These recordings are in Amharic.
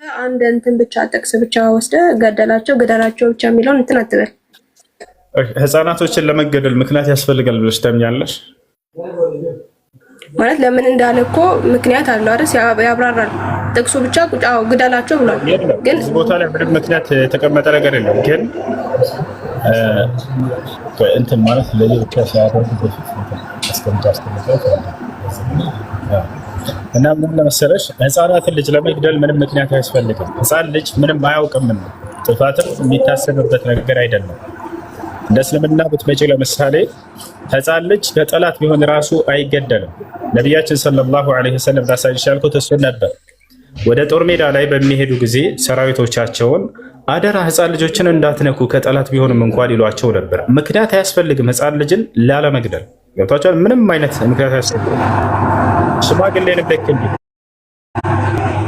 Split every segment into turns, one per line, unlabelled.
አንድ እንትን ብቻ ጥቅስ ብቻ ወስደ ገደላቸው ብቻ የሚለውን እንትን አትበል።
ህፃናቶችን ለመገደል ምክንያት ያስፈልጋል ብለሽ ታምኛለሽ?
ማለት ለምን እንዳለ እኮ ምክንያት አለው አይደል? ያብራራል። ጥቅሱ ብቻ ግደላቸው ብሏል። ግን
እዚህ ቦታ ላይ ምንም ምክንያት የተቀመጠ ነገር የለም። ግን እንትን ማለት ለሌሎች ሲያደርጉ በፊት እና ምን ለመሰለሽ ህፃናትን ልጅ ለመግደል ምንም ምክንያት አያስፈልግም። ህፃን ልጅ ምንም አያውቅም። ጥፋትም የሚታሰብበት ነገር አይደለም። እንደ እስልምና ብትመጪ ለምሳሌ ህፃን ልጅ ከጠላት ቢሆን ራሱ አይገደልም። ነቢያችን ሰለላሁ ዐለይሂ ወሰለም ላሳይሽ ያልኩት እሱን ነበር። ወደ ጦር ሜዳ ላይ በሚሄዱ ጊዜ ሰራዊቶቻቸውን አደራ ህፃን ልጆችን እንዳትነኩ ከጠላት ቢሆንም እንኳን ይሏቸው ነበር። ምክንያት አያስፈልግም ህፃን ልጅን ላለመግደል። ገብቷቸዋል? ምንም አይነት ምክንያት አያስፈልግም። ሽማግሌን በክል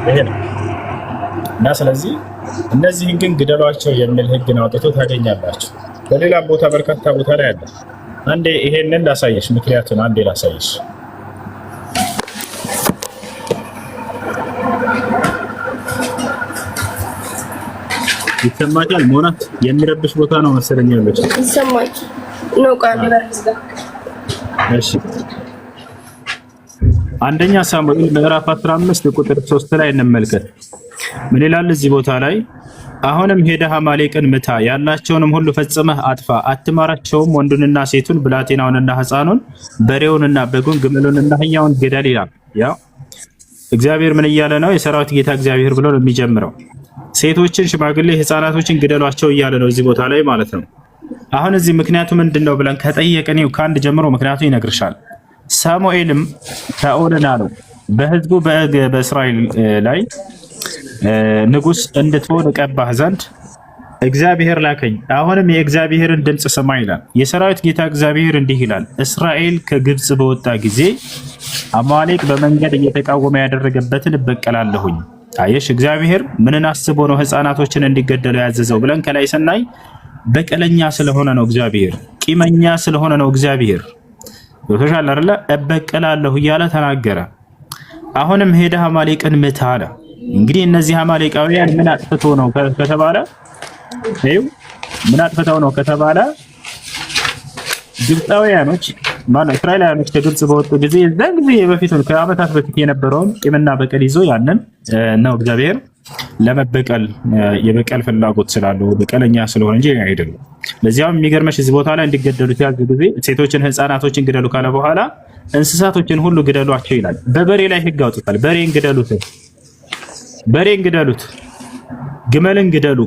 ይሄ ነው እና ስለዚህ እነዚህን ግን ግደሏቸው የሚል ህግን አውጥቶ ታገኛላችሁ። በሌላም ቦታ በርካታ ቦታ ላይ አለ። አንዴ ይሄንን ላሳየሽ፣ ምክንያቱም አንዴ ላሳየሽ። ይሰማኛል። ሞናት የሚረብሽ ቦታ ነው መሰለኝ ያለች።
ይሰማኝ ነው ቃል በርዝጋ።
እሺ አንደኛ ሳሙኤል ምዕራፍ 15 ቁጥር 3 ላይ እንመልከት። ምን ይላል እዚህ ቦታ ላይ? አሁንም ሄደህ አማሌቅን ምታ፣ ያላቸውንም ሁሉ ፈጽመህ አጥፋ፣ አትማራቸውም፣ ወንዱንና ሴቱን፣ ብላቴናውንና ሕፃኑን፣ በሬውንና በጉን፣ ግመሉንና አህያውን ግደል ይላል። ያው እግዚአብሔር ምን እያለ ነው? የሰራዊት ጌታ እግዚአብሔር ብሎ ነው የሚጀምረው። ሴቶችን፣ ሽማግሌ፣ ሕፃናቶችን ግደሏቸው እያለ ነው እዚህ ቦታ ላይ ማለት ነው። አሁን እዚህ ምክንያቱ ምንድነው ብለን ከጠየቅን ከአንድ ጀምሮ ምክንያቱ ይነግርሻል። ሳሙኤልም ሳኦልን አለው በሕዝቡ በእስራኤል ላይ ንጉስ እንድትሆን እቀባህ ዘንድ እግዚአብሔር ላከኝ። አሁንም የእግዚአብሔርን ድምፅ ስማ ይላል። የሰራዊት ጌታ እግዚአብሔር እንዲህ ይላል፣ እስራኤል ከግብፅ በወጣ ጊዜ አማሌቅ በመንገድ እየተቃወመ ያደረገበትን እበቀላለሁኝ። አየሽ፣ እግዚአብሔር ምንን አስቦ ነው ህፃናቶችን እንዲገደሉ ያዘዘው ብለን ከላይ ስናይ በቀለኛ ስለሆነ ነው እግዚአብሔር፣ ቂመኛ ስለሆነ ነው እግዚአብሔር። ወተሻለ አይደለ? እበቀላለሁ እያለ ተናገረ። አሁንም ሄደህ አማሌቅን ምታ አለ። እንግዲህ እነዚህ አማሌቃውያን ምን አጥፍቶ ነው ከተባለ ምን አጥፍተው ነው ከተባለ ግብፃውያኖች ማለት እስራኤላውያኖች ከግብፅ በወጡ ጊዜ እዛን ጊዜ በፊቱን ከዓመታት በፊት የነበረውን ቂምና በቀል ይዞ ያንን ነው እግዚአብሔር ለመበቀል የበቀል ፍላጎት ስላለው በቀለኛ ስለሆነ እንጂ አይደለም። ለዚያም የሚገርመሽ እዚህ ቦታ ላይ እንዲገደሉ ያዙ ጊዜ ሴቶችን፣ ህፃናቶችን ግደሉ ካለ በኋላ እንስሳቶችን ሁሉ ግደሏቸው ይላል። በበሬ ላይ ህግ አውጥቷል። በሬን ግደሉት፣ ግመልን ግደሉ፣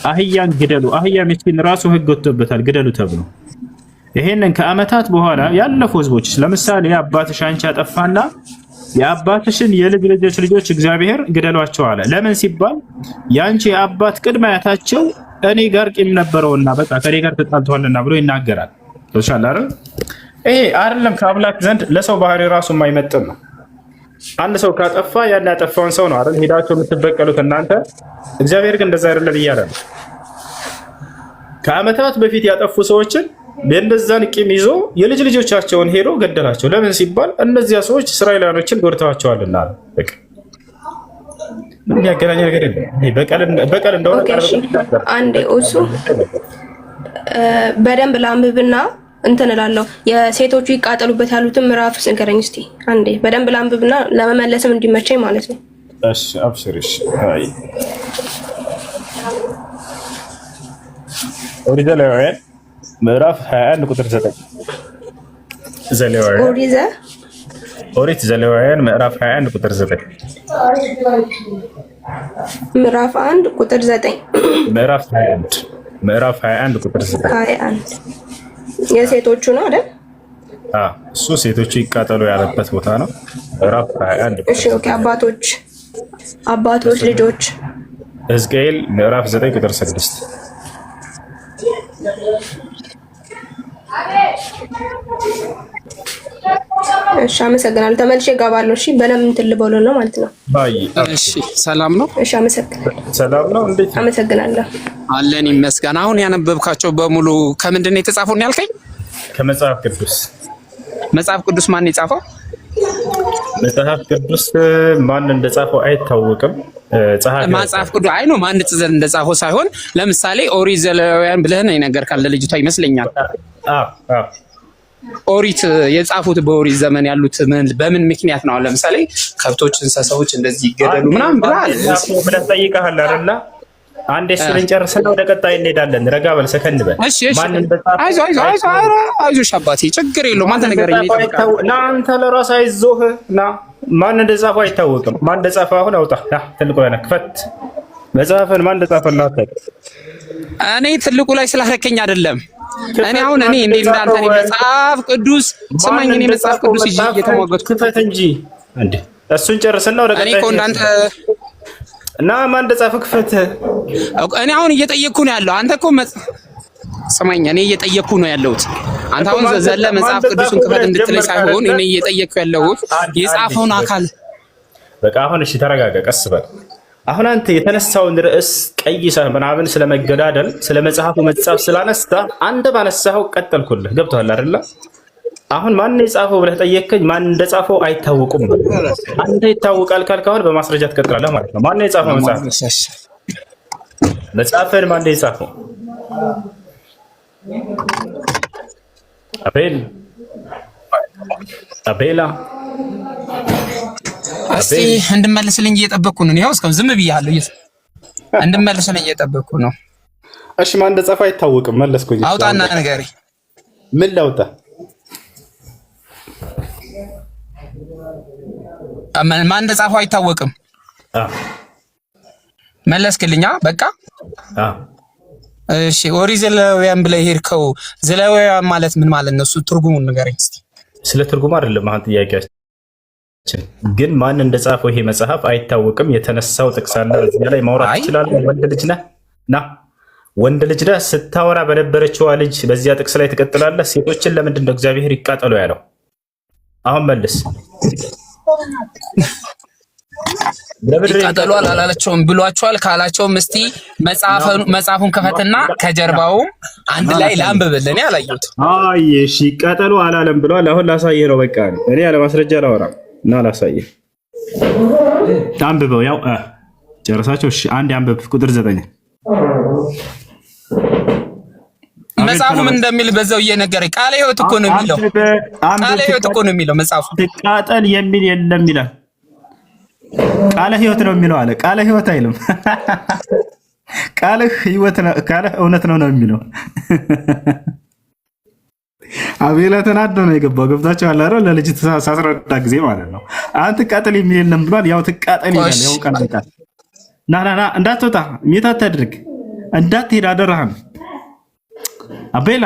አህያን ግደሉ። አህያ ምስኪን ራሱ ህግ ወጥቶበታል ግደሉ ተብሎ። ይሄንን ከዓመታት በኋላ ያለፉ ህዝቦች ለምሳሌ አባትሽ አንቺ አጠፋና የአባትሽን የልጅ ልጆች እግዚአብሔር ግደሏቸው አለ። ለምን ሲባል ያንቺ የአባት ቅድመ አያታቸው እኔ ጋር ቂም ነበረውና በቃ ከኔ ጋር ተጣልተዋልና ብሎ ይናገራል። ተሻለ አይደል? ይሄ አይደለም ከአምላክ ዘንድ ለሰው ባህሪ ራሱ የማይመጥን ነው። አንድ ሰው ካጠፋ ያን ያጠፋውን ሰው ነው አይደል ሄዳችሁ የምትበቀሉት እናንተ። እግዚአብሔር ግን እንደዛ አይደለም እያለ ነው። ከዓመታት በፊት ያጠፉ ሰዎችን በእንደዛን ቂም ይዞ የልጅ ልጆቻቸውን ሄዶ ገደላቸው። ለምን ሲባል እነዚያ ሰዎች እስራኤላውያኖችን ጎድተዋቸዋልና። በቃ ምን ያገናኘ ነገር የለም። በቀል እንደሆነ
አንዴ እሱ በደንብ ላንብብና እንትን እላለሁ። የሴቶቹ ይቃጠሉበት ያሉትን ምዕራፍ ንገረኝ እስቲ አንዴ በደንብ ላንብብና ለመመለስም እንዲመቸኝ ማለት ነው።
እሺ አብሽርሽ። አይ ኦሪት ዘሌዋውያን ምዕራፍ 21 ቁጥር 9 ኦሪት ዘሌዋውያን ምዕራፍ 21 ቁጥር 9
ምዕራፍ 1 ቁጥር 9
ምዕራፍ 21 ቁጥር 9
21 የሴቶቹ ነው አይደል?
እሱ ሴቶቹ ይቃጠሉ ያለበት ቦታ ነው። ምዕራፍ 21
እሺ ኦኬ። አባቶች ልጆች
ሕዝቅኤል ምዕራፍ 9 ቁጥር 6
እሺ አመሰግናለሁ። ተመልሼ እገባለሁ። እሺ በደምብ እንትን ልበለው ነው ማለት ነው።
እሺ ሰላም ነው።
እሺ አመሰግናለሁ።
ሰላም ነው። እንዴት
አመሰግናለሁ።
አለን ይመስገን። አሁን ያነበብካቸው በሙሉ ከምንድን ነው የተጻፈው ነው ያልከኝ?
ከመጽሐፍ ቅዱስ።
መጽሐፍ ቅዱስ ማን የጻፈው?
መጽሐፍ ቅዱስ ማን እንደጻፈው አይታወቅም።
መጽሐፍ ቅዱስ አይ ነው ማን እንደጻፈው ሳይሆን ለምሳሌ ኦሪት ዘሌዋውያን ብለህ ነው የነገርካል ለልጅቷ ይመስለኛል። ኦሪት የጻፉት በኦሪት ዘመን ያሉት በምን ምክንያት ነው? ለምሳሌ ከብቶች፣ እንስሳዎች እንደዚህ ይገደሉ ምናምን
ብለህ ጠይቀሃል አይደል? አንዴ እሱን ጨርሰን ወደ ቀጣይ እንሄዳለን። ረጋ በል ሰከን በል።
እሺ አይዞሽ አባቴ ችግር የለውም። አንተ ንገረኝ።
ና አንተ ለራስህ አይዞህ ና። ማን እንደጻፈው አይታወቅም። ማን እንደጻፈው አሁን አውጣ። ና ትልቁ ላይ ክፈት መጽሐፍን። ማን እንደጻፈው አታውቅም።
እኔ ትልቁ ላይ ስላከከኝ አይደለም። እኔ አሁን እንዴ እንዳንተ መጽሐፍ ቅዱስ ስማኝ። እኔ መጽሐፍ ቅዱስ ይዤ እየተሟገትኩ
ክፈት እንጂ እንዴ። እሱን ጨርስና ወደ ቀጣይ።
እኔ እኮ እንዳንተ
እና ማን እንደጻፈው ክፈት።
እኔ አሁን እየጠየቅኩ ነው ያለው። አንተ እኮ ስማኝ፣ እኔ እየጠየቅኩ ነው ያለሁት። አንተ አሁን ዘለ መጽሐፍ ቅዱስን ክፈት እንድትለኝ ሳይሆን እኔ እየጠየቅኩ ያለሁት የጻፈውን አካል።
በቃ አሁን እሺ ተረጋጋ፣ ቀስ በል። አሁን አንተ የተነሳውን ርዕስ ቀይሰህ ምናምን ስለመገዳደል ስለ መጽሐፉ መጻፍ ስላነሳ አንተ ባነሳኸው ቀጠልኩልህ። ገብቶሃል አይደለ? አሁን ማን የጻፈው ብለህ ጠየቅከኝ። ማን እንደጻፈው አይታወቁም። አንተ ይታወቃል ካልክ አሁን በማስረጃ ትቀጥላለህ ማለት ነው። ማን የጻፈው መጽሐፍን ማን የጻፈው? አቤላ
እስቲ እንድመልስልኝ እየጠበቅኩ ነው። ይኸው እስካሁን ዝም ብያለሁ። እንድመልስልኝ እየጠበቅኩ ነው።
እሺ ማን እንደጻፈው አይታወቅም። መለስኩኝ።
አውጣና ንገረኝ።
ምን ላውጣ?
ማን እንደጻፈው አይታወቅም። መለስክልኛ በቃ። እሺ ኦሪት ዘሌዋውያን ብለህ ሄድከው። ዘሌዋውያን ማለት ምን ማለት ነው? እሱ ትርጉሙን ንገረኝ እስቲ።
ስለ ትርጉሙ አይደለም አሁን ጥያቄያችን፣ ግን ማን እንደጻፈው ይሄ መጽሐፍ አይታወቅም። የተነሳው ጥቅስ አለ እዚህ ላይ ማውራት ትችላለህ። ወንድ ልጅ ነህ ና ወንድ ልጅ ነህ። ስታወራ በነበረችዋ ልጅ በዚያ ጥቅስ ላይ ትቀጥላለህ። ሴቶችን ለምንድን ነው እግዚአብሔር ይቃጠሉ ያለው? አሁን መልስ።
ይቃጠሏል አላለቸውም ብሏቸዋል። ካላቸውም እስቲ መጽሐፉን ክፈትና ከጀርባውም አንድ ላይ ላንብብልህ። እኔ አላየሁትም።
አይ እሺ ይቃጠሉ አላለም ብሏል። አሁን ላሳየህ ነው። በቃ እኔ ያለ ማስረጃ አላወራም እና ላሳየህ። አንብበው። ያው ጨረሳቸው። እሺ አንድ አንብብ። ቁጥር 9
መጽሐፉ ምን እንደሚል በዛው እየነገረኝ። ቃለ ሕይወት እኮ ነው የሚለው። ቃለ ሕይወት እኮ ነው የሚለው መጽሐፉ።
ትቃጠል የሚል የለም ይላል። ቃለ ሕይወት ነው የሚለው አለ። ቃለ ሕይወት አይልም። ቃለ ሕይወት ነው፣ ቃለ እውነት ነው የሚለው። አቤላ ተናዶ ነው የገባው። ገብታችኋል አይደል? ለልጅ ሳስረዳ ጊዜ ማለት ነው። አንተ ትቃጠል የሚል የለም ብሏል። ያው ትቃጠል ይላል። ያው ቃል በቃል ና እንዳትወጣ ሚታ ታድርግ እንዳትሄድ አደረህም። አቤላ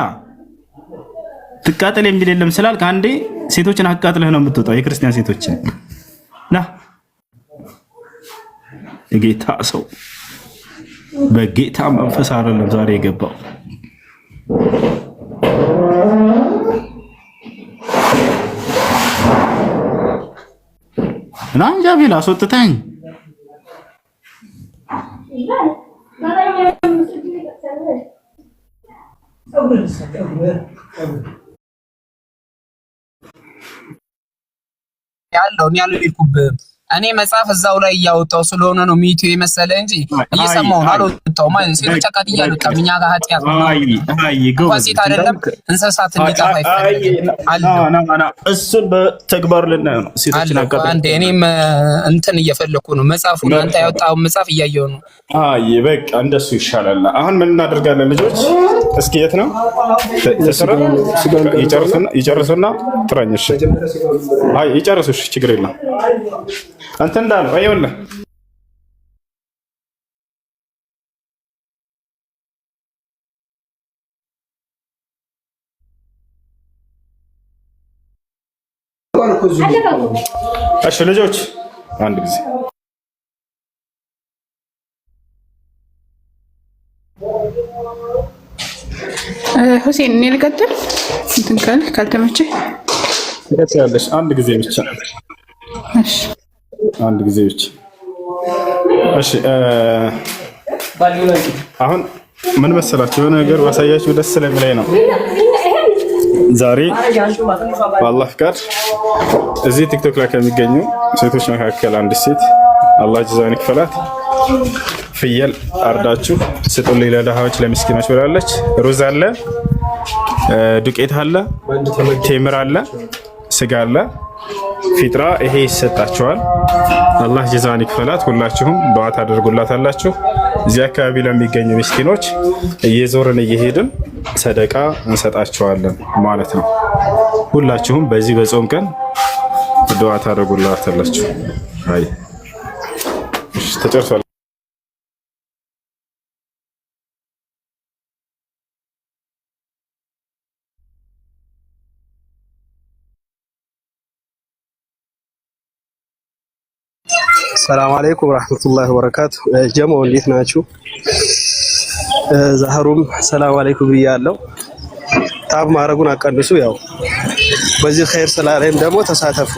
ትቃጠል የሚል የለም ስላልክ አንዴ ሴቶችን አቃጥለህ ነው የምትወጣው። የክርስቲያን ሴቶችን ና የጌታ ሰው በጌታ መንፈስ አይደለም ዛሬ የገባው። እና እንጃ ቢላ አስወጥተኝ
ያለው እኔ መጽሐፍ እዛው ላይ እያወጣው ስለሆነ ነው ሚቱ የመሰለ እንጂ እየሰማሁ ነው። አልወጣሁም ማለት ሴቶች አቃጥ እያሉት እኛ ጋር ኃጢአት ነው። ሴት አይደለም እንስሳት እንዲጠፋ ይፈልጋል።
እሱን በተግባር ልናየው ነው። ሴቶችን አቃጥ
አንዴ እኔም እንትን እየፈለኩ ነው። መጽሐፉን አንተ ያወጣው መጽሐፍ እያየሁ ነው።
አይ በቃ እንደሱ ይሻላል። አሁን ምን እናደርጋለን ልጆች? እስኪ የት ነው ይጨርሱና ጥራኝ። እሺ አይ ይጨርሱ። እሺ ችግር የለም። አንተ እንዳለው አይወለ እሺ ልጆች አንድ ጊዜ
ሁሴን እኔ ልቀጥል። እንትን ካልተመቸ
ትቀጥያለሽ። አንድ ጊዜ ብቻ።
እሺ
አንድ ጊዜ ብቻ። እሺ አሁን ምን መሰላችሁ? የሆነ ነገር ባሳያችሁ ደስ ስለሚለኝ ነው። ዛሬ በአላህ ፍቃድ
እዚህ ቲክቶክ ላይ ከሚገኙ ሴቶች መካከል አንድ ሴት አላህ ጀዛን ይክፈላት ፍየል አርዳችሁ ስጡልኝ ለድሃዎች ለምስኪኖች ብላለች። ሩዝ አለ፣ ዱቄት አለ፣ ቴምር አለ፣ ስጋ አለ፣ ፊጥራ ይሄ ይሰጣቸዋል። አላህ ጀዛን ይክፈላት። ሁላችሁም ዱዓ ታደርጉላታላችሁ። እዚህ አካባቢ ለሚገኙ ምስኪኖች እየዞርን እየሄድን ሰደቃ እንሰጣቸዋለን ማለት ነው። ሁላችሁም በዚህ በጾም ቀን ዱዓ ታደርጉላታላችሁ። አይ ተጨርሷል።
ሰላም አለይኩም ወራህመቱላሂ ወበረካቱ። ጀሞ እንዴት ናችሁ? ዛህሩም ሰላም አለይኩም ብያለሁ። ታብ ማድረጉን አቀንሱ። ያው በዚህ ኸይር ስራ ላይም ደግሞ ተሳተፉ።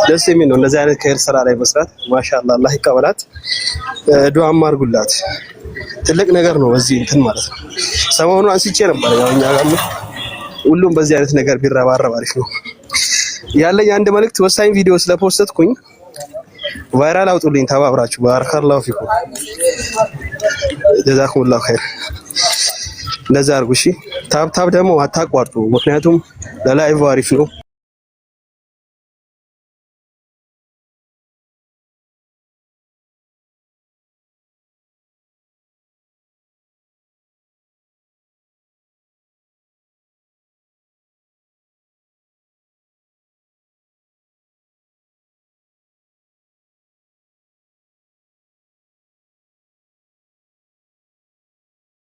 ደስ የሚል ነው እንደዚህ አይነት ኸይር ስራ ላይ መስራት። ማሻአላህ አላህ ይቀበላት። ዱዓም አድርጉላት። ትልቅ ነገር ነው በዚህ እንትን ማለት ነው። ሰሞኑን አንስቼ ነበር ያው እኛ ጋር ሁሉም በዚህ አይነት ነገር ቢረባረብ አሪፍ ነው። ያለኝ አንድ መልእክት ወሳኝ ቪዲዮ ስለፖስትኩኝ ቫይራል አውጡልኝ ተባብራችሁ። ባረካላሁ ፊኩም ጀዛኩሙላሁ ኸይር። እንደዛ አድርጉ እሺ። ታብ ደግሞ አታቋርጡ፣ ምክንያቱም ለላይቭ አሪፍ ነው።